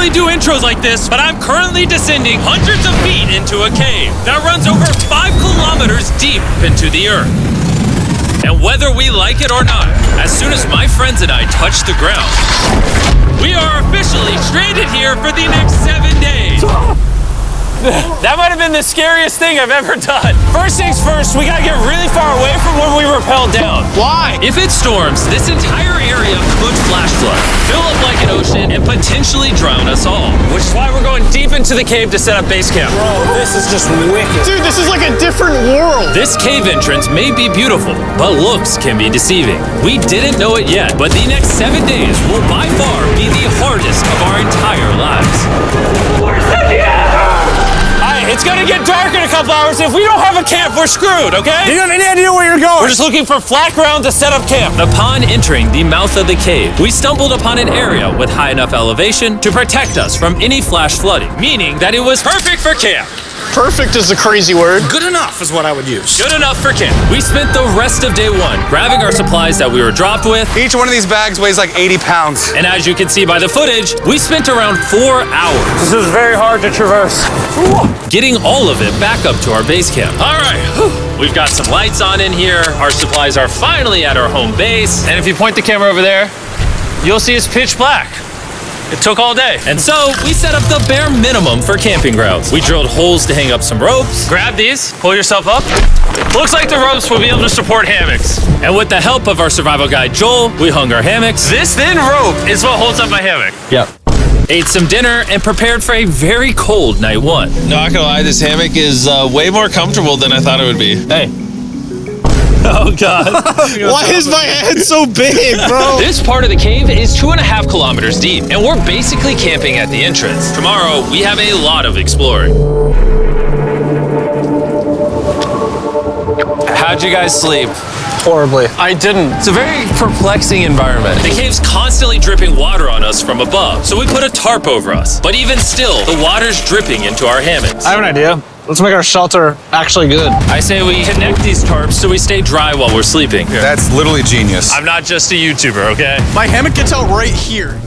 normally do intros like this, but I'm currently descending hundreds of feet into a cave that runs over 5 kilometers deep into the earth. And whether we like it or not, as soon as my friends and I touch the ground, we are officially stranded here for the next 7 days. That might have been the scariest thing I've ever done. First things first, we gotta get really far away from where we rappelled down. Why? If it storms, this entire area could flash flood, fill up like an ocean, and potentially drown us all. Which is why we're going deep into the cave to set up base camp. Bro, this is just wicked. Dude, this is like a different world. This cave entrance may be beautiful, but looks can be deceiving. We didn't know it yet, but the next 7 days will by far be the hardest of our entire lives. It's gonna get dark in a couple hours. If we don't have a camp, we're screwed, okay? Do you have any idea where you're going? We're just looking for flat ground to set up camp. Upon entering the mouth of the cave, we stumbled upon an area with high enough elevation to protect us from any flash flooding, meaning that it was perfect for camp. Perfect is a crazy word. Good enough is what I would use. Good enough for camp. We spent the rest of day one grabbing our supplies that we were dropped with. Each one of these bags weighs like 80 pounds. And as you can see by the footage, we spent around 4 hours. This is very hard to traverse. Getting all of it back up to our base camp. All right, we've got some lights on in here. Our supplies are finally at our home base. And if you point the camera over there, you'll see it's pitch black. It took all day. And so we set up the bare minimum for camping grounds. We drilled holes to hang up some ropes. Grab these, pull yourself up. Looks like the ropes will be able to support hammocks. And with the help of our survival guide, Joel, we hung our hammocks. This thin rope is what holds up my hammock. Yep. Ate some dinner and prepared for a very cold night one. Not gonna lie, this hammock is way more comfortable than I thought it would be. Hey. Oh, God. Why is my head so big, bro? This part of the cave is 2.5 kilometers deep, and we're basically camping at the entrance. Tomorrow, we have a lot of exploring. How'd you guys sleep? Horribly. I didn't. It's a very perplexing environment. The cave's constantly dripping water on us from above, so we put a tarp over us. But even still, the water's dripping into our hammocks. I have an idea. Let's make our shelter actually good. I say we connect these tarps so we stay dry while we're sleeping. That's literally genius. I'm not just a YouTuber, okay? My hammock gets out right here.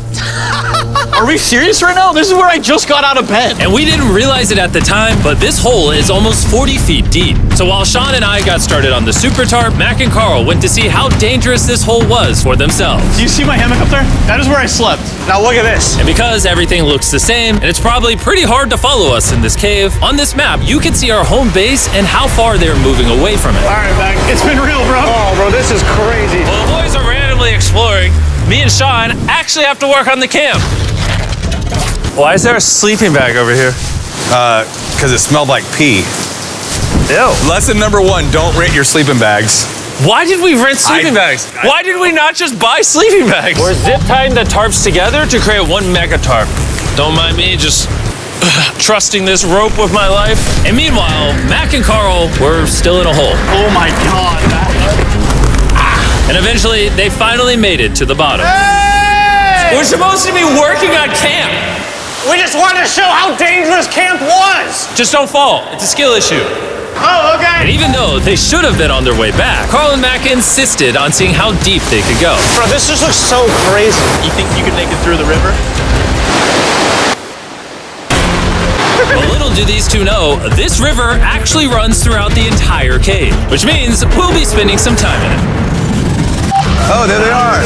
Are we serious right now? This is where I just got out of bed. And we didn't realize it at the time, but this hole is almost 40 feet deep. So while Sean and I got started on the super tarp, Mac and Carl went to see how dangerous this hole was for themselves. Do you see my hammock up there? That is where I slept. Now look at this. And because everything looks the same, and it's probably pretty hard to follow us in this cave, on this map, you can see our home base and how far they're moving away from it. All right, Mac. It's been real, bro. Oh, bro, this is crazy. While the boys are randomly exploring, me and Sean actually have to work on the camp. Why is there a sleeping bag over here? Because it smelled like pee. Ew. Lesson number 1, don't rent your sleeping bags. Why did we rent sleeping bags? Why did we not just buy sleeping bags? We're zip tying the tarps together to create one mega tarp. Don't mind me just trusting this rope with my life. And meanwhile, Mac and Carl were still in a hole. Oh my God, Mac. And eventually, they finally made it to the bottom. Hey! We're supposed to be working on camp. We just wanted to show how dangerous camp was. Just don't fall. It's a skill issue. Oh, okay. And even though they should have been on their way back, Carl and Mac insisted on seeing how deep they could go. Bro, this just looks so crazy. You think you could make it through the river? But little do these two know, this river actually runs throughout the entire cave, which means we'll be spending some time in it. Oh, there they are.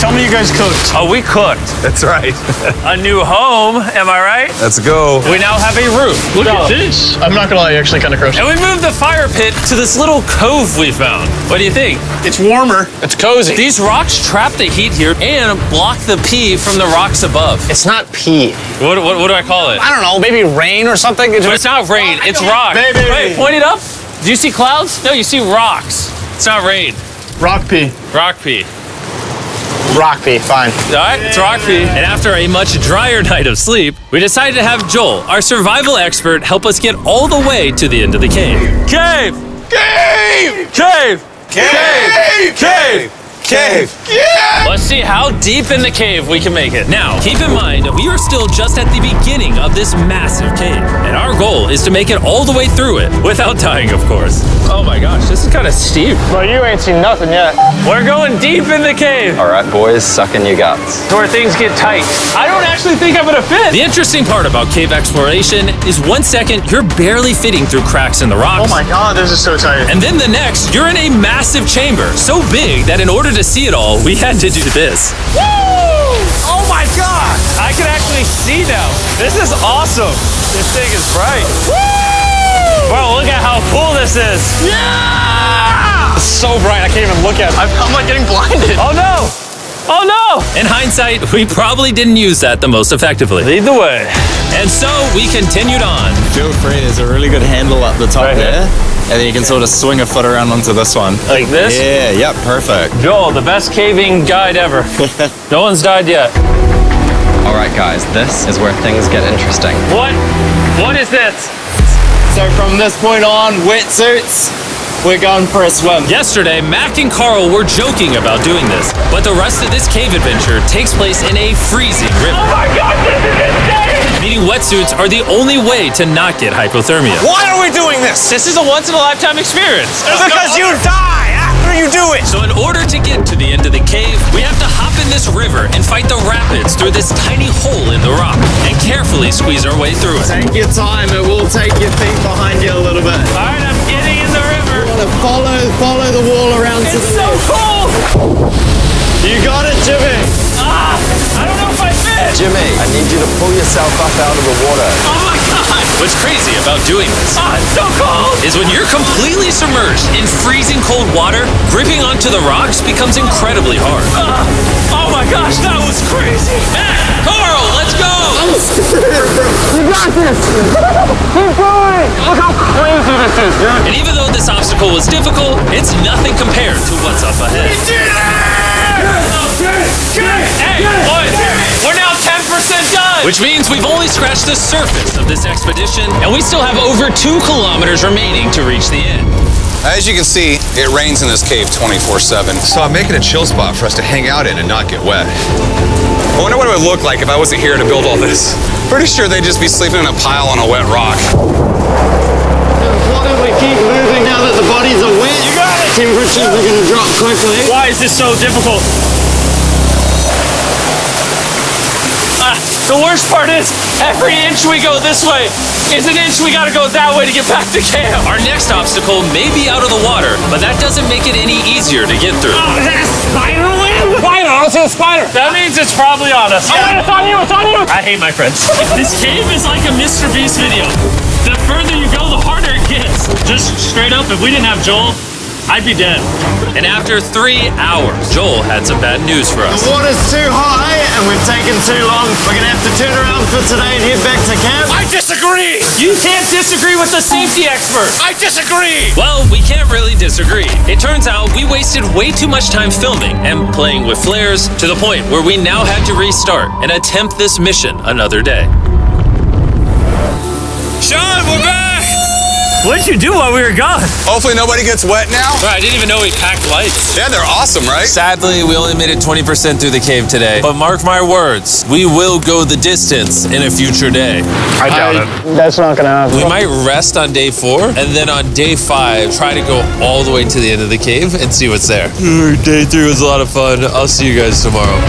Tell me you guys cooked. Oh, we cooked. That's right. A new home, am I right? Let's go. We now have a roof. Look at this. I'm not gonna lie, you're actually kind of gross. And we moved the fire pit to this little cove we found. What do you think? It's warmer. It's cozy. These rocks trap the heat here and block the pee from the rocks above. It's not pee. What do I call it? I don't know, maybe rain or something. But it's not rain, it's rock. Baby. Wait, point it up. Do you see clouds? No, you see rocks. It's not rain. Rock pee. Rock pee. Rock pee, fine. All right, it's rock pee. And after a much drier night of sleep, we decided to have Joel, our survival expert, help us get all the way to the end of the cave. Cave! Cave! Cave! Cave! Cave! Cave! Let's see how deep in the cave we can make it. Now, keep in mind, we are still just at the beginning of this massive cave, and our goal is to make it all the way through it, without dying, of course. Oh my gosh, this is kind of steep. Well, you ain't seen nothing yet. We're going deep in the cave. All right, boys, suck in your guts. To where things get tight. I don't actually think I'm gonna fit. The interesting part about cave exploration is 1 second, you're barely fitting through cracks in the rocks. Oh my God, this is so tight. And then the next, you're in a massive chamber, so big that in order to see it all, we had to do this. Woo! Oh my God! I can actually see now. This is awesome. This thing is bright. Woo! Bro, look at how cool this is. Yeah! It's so bright, I can't even look at it. I'm like getting blinded. Oh no! Oh no! In hindsight, we probably didn't use that the most effectively. Lead the way. And so we continued on. Feel free, there's a really good handle up the top Right here? there. And then you can sort of swing a foot around onto this one. Like this? Yeah, yep, perfect. Joel, the best caving guide ever. No one's died yet. All right, guys, this is where things get interesting. What? What is this? So from this point on, wetsuits, we're going for a swim. Yesterday, Mac and Carl were joking about doing this, but the rest of this cave adventure takes place in a freezing river. Oh my God, this is insane! Meaning wetsuits are the only way to not get hypothermia. Why are we doing this? This is a once-in-a-lifetime experience. Because you die after you do it. So in order to get to the end of the cave, we have to hop in this river and fight the rapids through this tiny hole in the rock and carefully squeeze our way through it. Take your time, it will take your feet behind you a little bit. All right, I'm getting in the river. Follow the wall around to It's the so left. cool. You got it, Jimmy. Ah, I don't know if I fit. Jimmy, I need you to pull yourself up out of the water. Oh my God. What's crazy about doing this It's so cold. is when you're completely submerged in freezing cold water, gripping onto the rocks becomes incredibly hard. Oh my gosh, that was crazy. Matt, Carl, let's go. You got this. Keep going. Look how crazy this is, dude. And even though this obstacle was difficult, it's nothing compared to what's up ahead. Hey, boys, we're now 10% done. Which means we've only scratched the surface of this expedition, and we still have over 2 kilometers remaining to reach the end. As you can see, it rains in this cave 24/7. So I'm making a chill spot for us to hang out in and not get wet. I wonder what it would look like if I wasn't here to build all this. Pretty sure they'd just be sleeping in a pile on a wet rock. Why don't we keep moving now that the bodies are wet? You got it. Temperatures are going to drop quickly. Why is this so difficult? The worst part is, every inch we go this way is an inch we gotta go that way to get back to camp. Our next obstacle may be out of the water, but that doesn't make it any easier to get through. Is that a spider web? Spider, I don't see a spider. That means it's probably on us. Yeah. It's on you, it's on you. I hate my friends. This cave is like a Mr. Beast video. The further you go, the harder it gets. Just straight up, if we didn't have Joel, I'd be dead. And after 3 hours, Joel had some bad news for us. The water's too high and we've taken too long. We're going to have to turn around for today and head back to camp. I disagree. You can't disagree with the safety expert. I disagree. Well, we can't really disagree. It turns out we wasted way too much time filming and playing with flares to the point where we now had to restart and attempt this mission another day. Sean, we're back! What did you do while we were gone? Hopefully nobody gets wet now. I didn't even know we packed lights. Yeah, they're awesome, right? Sadly, we only made it 20% through the cave today. But mark my words, we will go the distance in a future day. I doubt it. That's not gonna happen. We might rest on day 4, and then on day 5, try to go all the way to the end of the cave and see what's there. Day 3 was a lot of fun. I'll see you guys tomorrow.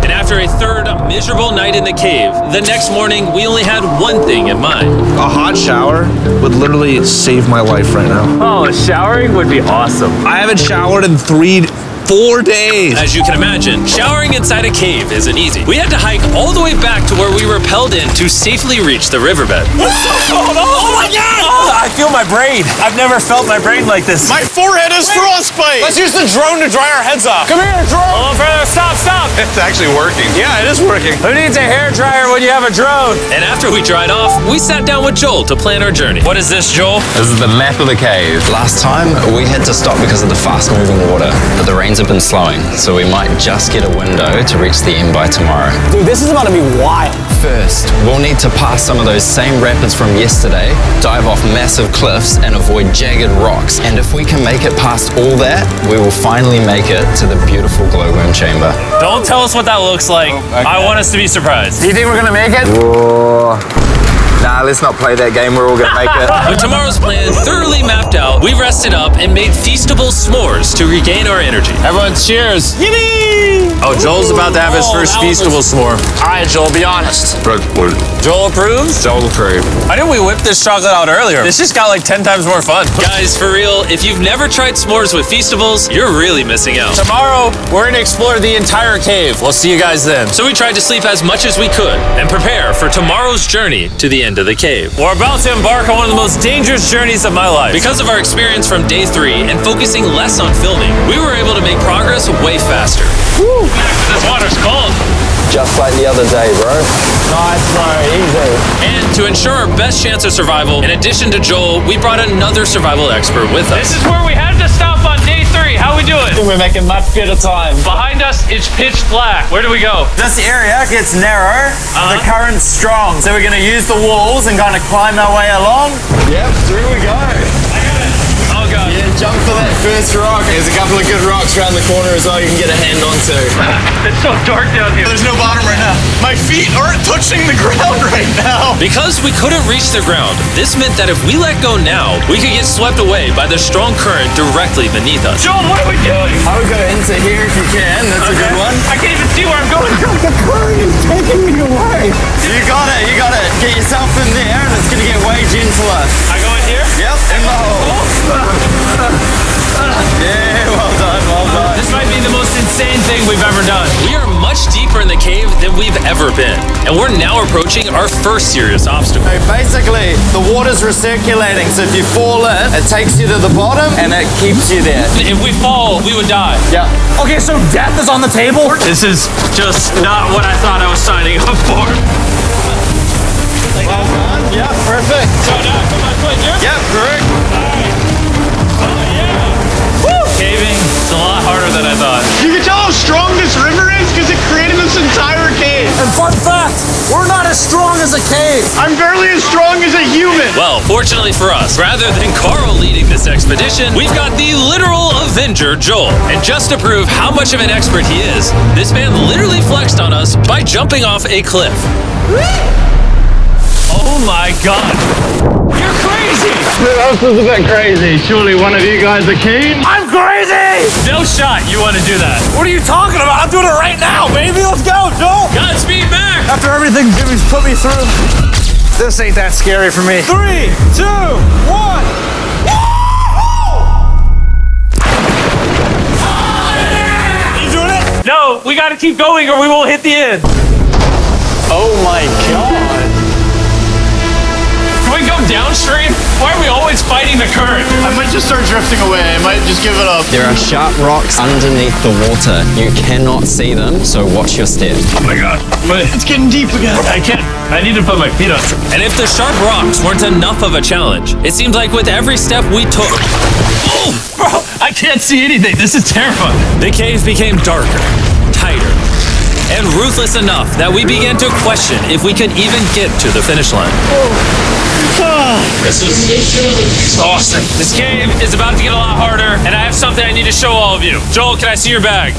And after a third miserable night in the cave, the next morning we only had one thing in mind. A hot shower would literally save my life right now. Oh, showering would be awesome. I haven't showered in 4 days. As you can imagine, showering inside a cave isn't easy. We had to hike all the way back to where we rappelled in to safely reach the riverbed. Oh my God! I feel my brain. I've never felt my brain like this. My forehead is frostbite. Let's use the drone to dry our heads off. Come here, drone. A little further. Stop. It's actually working. Yeah, it is working. Who needs a hair dryer when you have a drone? And after we dried off, we sat down with Joel to plan our journey. What is this, Joel? This is the map of the cave. Last time, we had to stop because of the fast-moving water, but the rains have been slowing, so we might just get a window to reach the end by tomorrow. Dude, this is about to be wild. First, we'll need to pass some of those same rapids from yesterday, dive off massive cliffs, and avoid jagged rocks. And if we can make it past all that, we will finally make it to the beautiful glowworm chamber. Don't tell us what that looks like. I want us to be surprised. Do you think we're gonna make it? Nah, let's not play that game. We're all gonna make it. With tomorrow's plan thoroughly mapped out, we rested up and made feastable s'mores to regain our energy. Everyone, cheers. Oh, Joel's about to have his first feastable s'more. All right, Joel, be honest. Joel approves? Joel approved. Why didn't we whip this chocolate out earlier? This just got like 10 times more fun. Guys, for real, if you've never tried s'mores with Feastables, you're really missing out. Tomorrow, we're gonna explore the entire cave. We'll see you guys then. So we tried to sleep as much as we could and prepare for tomorrow's journey to the end of the cave. We're about to embark on one of the most dangerous journeys of my life. Because of our experience from day 3 and focusing less on filming, we were able to make progress way faster. Woo! This water's cold. Just like the other day, bro. Nice, bro, easy. And to ensure our best chance of survival, in addition to Joel, we brought another survival expert with This us. is where we had to stop on day 3. How we doing? We're making much better time. Behind us, it's pitch black. Where do we go? This area gets narrow, the current's strong, so we're gonna use the walls and kind of climb our way along. Yep, through we go. Oh god. Yeah, jump for that first rock. There's a couple of good rocks around the corner as well you can get a hand onto. It's so dark down here. There's no bottom right now. My feet aren't touching the ground right now. Because we couldn't reach the ground, this meant that if we let go now, we could get swept away by the strong current directly beneath us. Joel, what are we doing? I would go into here if you can. That's a good one. I can't even see where I'm going. The current is taking me away. You got it. You got it. Get yourself in there, and it's gonna get way gentler. I go in here? Yep, in the hole. Yeah, well done, well done. This might be the most insane thing we've ever done. We are much deeper in the cave than we've ever been, and we're now approaching our first serious obstacle. So basically, the water's recirculating, so if you fall in, it takes you to the bottom, and it keeps you there. If we fall, we would die. Yeah. Okay, so death is on the table? This is just not what I thought I was signing up for. Well done. Yeah, perfect. So now I put my foot here? Yep, correct. Caving is a lot harder than I thought. You can tell how strong this river is because it created this entire cave. And fun fact, we're not as strong as a cave. I'm barely as strong as a human. Well, fortunately for us, rather than Carl leading this expedition, we've got the literal Avenger, Joel. And just to prove how much of an expert he is, this man literally flexed on us by jumping off a cliff. Oh my god. You're crazy! This is a bit crazy. Surely one of you guys are keen? I'm crazy! No shot you want to do that. What are you talking about? I'm doing it right now, baby. Let's go, Joel. Godspeed, Mac! After everything Jimmy's put me through, this ain't that scary for me. 3, 2, 1. You doing it? No, we gotta keep going or we won't hit the end. Oh my god. Can we go downstream? Why are we always fighting the current? I might just start drifting away. I might just give it up. There are sharp rocks underneath the water. You cannot see them, so watch your step. Oh my god. It's getting deep again. I can't. I need to put my feet on. And if the sharp rocks weren't enough of a challenge, it seems like with every step we took, Oh, bro, I can't see anything. This is terrifying. the cave became darker, tighter, and ruthless enough that we began to question if we could even get to the finish line. This is exhausting. This cave is about to get a lot harder, and I have something I need to show all of you. Joel, can I see your bag?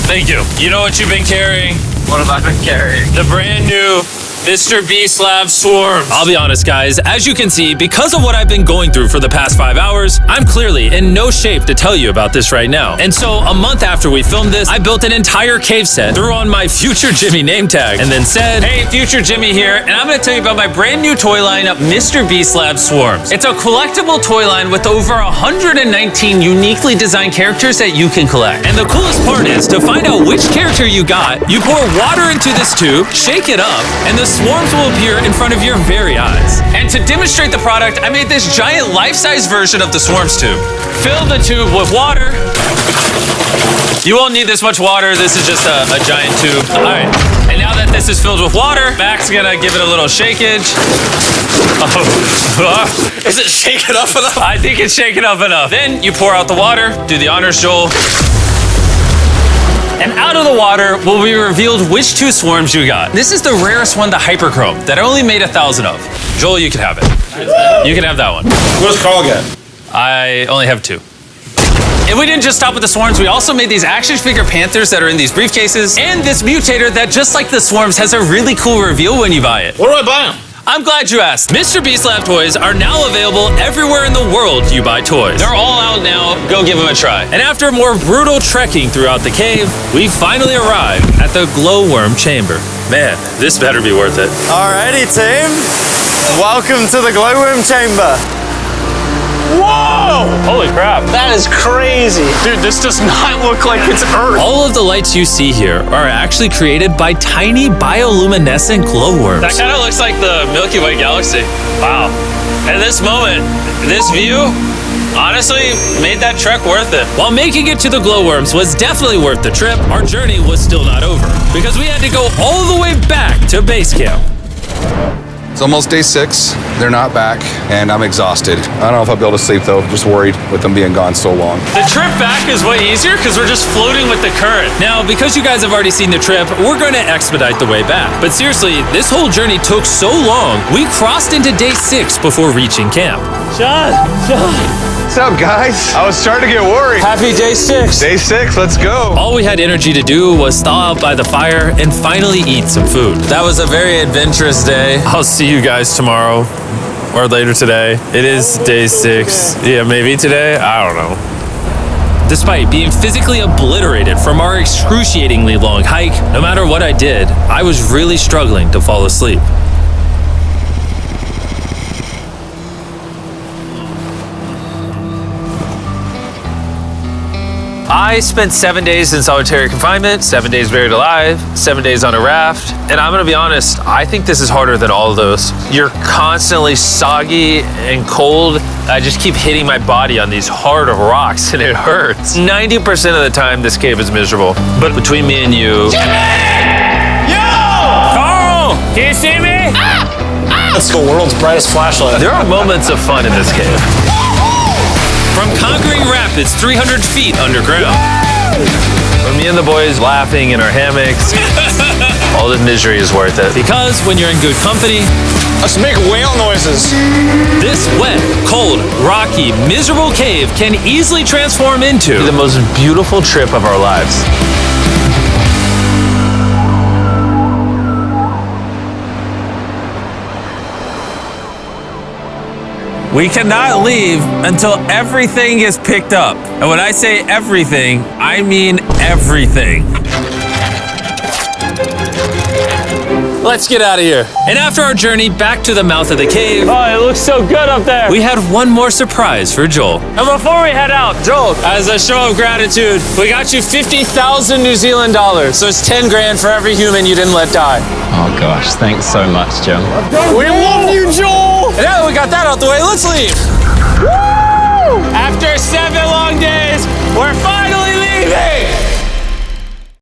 Thank you. You know what you've been carrying? What have I been carrying? The brand new Mr. Beast Lab Swarms. I'll be honest, guys, as you can see, because of what I've been going through for the past 5 hours, I'm clearly in no shape to tell you about this right now. And so, a month after we filmed this, I built an entire cave set, threw on my Future Jimmy name tag, and then said, hey, Future Jimmy here, and I'm gonna tell you about my brand new toy line, Mr. Beast Lab Swarms. It's a collectible toy line with over 119 uniquely designed characters that you can collect. And the coolest part is, to find out which character you got, you pour water into this tube, shake it up, and the swarms will appear in front of your very eyes. And to demonstrate the product, I made this giant life-size version of the swarms tube. Fill the tube with water. You won't need this much water. This is just a giant tube. All right. And now that this is filled with water, Mac's gonna give it a little shakeage. Oh. Is it shaken up enough? I think it's shaken up enough. Then you pour out the water. Do the honors, Joel. And out of the water will be revealed which 2 swarms you got. This is the rarest one, the Hyperchrome, that I only made 1,000 of. Joel, you can have it. You can have that one. What's Carl get? I only have 2. And we didn't just stop with the swarms, we also made these action figure panthers that are in these briefcases, and this mutator that, just like the swarms, has a really cool reveal when you buy it. Where do I buy them? I'm glad you asked. Mr. Beast Lab toys are now available everywhere in the world you buy toys. They're all out now, go give them a try. And after more brutal trekking throughout the cave, we finally arrived at the glowworm chamber. Man, this better be worth it. Alrighty, team. Welcome to the glowworm chamber. Whoa! Holy crap. That is crazy. Dude, this does not look like it's Earth. All of the lights you see here are actually created by tiny bioluminescent glowworms. That kind of looks like the Milky Way galaxy. Wow. At this moment, this view honestly made that trek worth it. While making it to the glowworms was definitely worth the trip, our journey was still not over because we had to go all the way back to base camp. It's almost day 6. They're not back, and I'm exhausted. I don't know if I'll be able to sleep though. Just worried with them being gone so long. The trip back is way easier because we're just floating with the current. Now, because you guys have already seen the trip, we're going to expedite the way back. But seriously, this whole journey took so long, we crossed into day 6 before reaching camp. John. What's up, guys? I was starting to get worried. Happy day 6. Day 6, let's go. All we had energy to do was thaw out by the fire and finally eat some food. That was a very adventurous day. I'll see you guys tomorrow or later today. It is day 6. Yeah, maybe today. I don't know. Despite being physically obliterated from our excruciatingly long hike, no matter what I did, I was really struggling to fall asleep. I spent 7 days in solitary confinement, 7 days buried alive, 7 days on a raft, and I'm gonna be honest, I think this is harder than all of those. You're constantly soggy and cold. I just keep hitting my body on these hard rocks and it hurts. 90% of the time, this cave is miserable. But between me and you... Jimmy! Yo! Carl! Can you see me? That's the world's brightest flashlight. There are moments of fun in this cave. From conquering rapids 300 feet underground. From me and the boys laughing in our hammocks. All the misery is worth it. Because when you're in good company, Let's make whale noises. this wet, cold, rocky, miserable cave can easily transform into the most beautiful trip of our lives. We cannot leave until everything is picked up. And when I say everything, I mean everything. Let's get out of here. And after our journey back to the mouth of the cave, Oh, it looks so good up there. we had one more surprise for Joel. And before we head out, Joel, as a show of gratitude, we got you 50,000 New Zealand dollars. So it's 10 grand for every human you didn't let die. Oh gosh, thanks so much, Jim. We love you, Joel. And now that we got that out the way, let's leave. After 7 long days, we're finally leaving.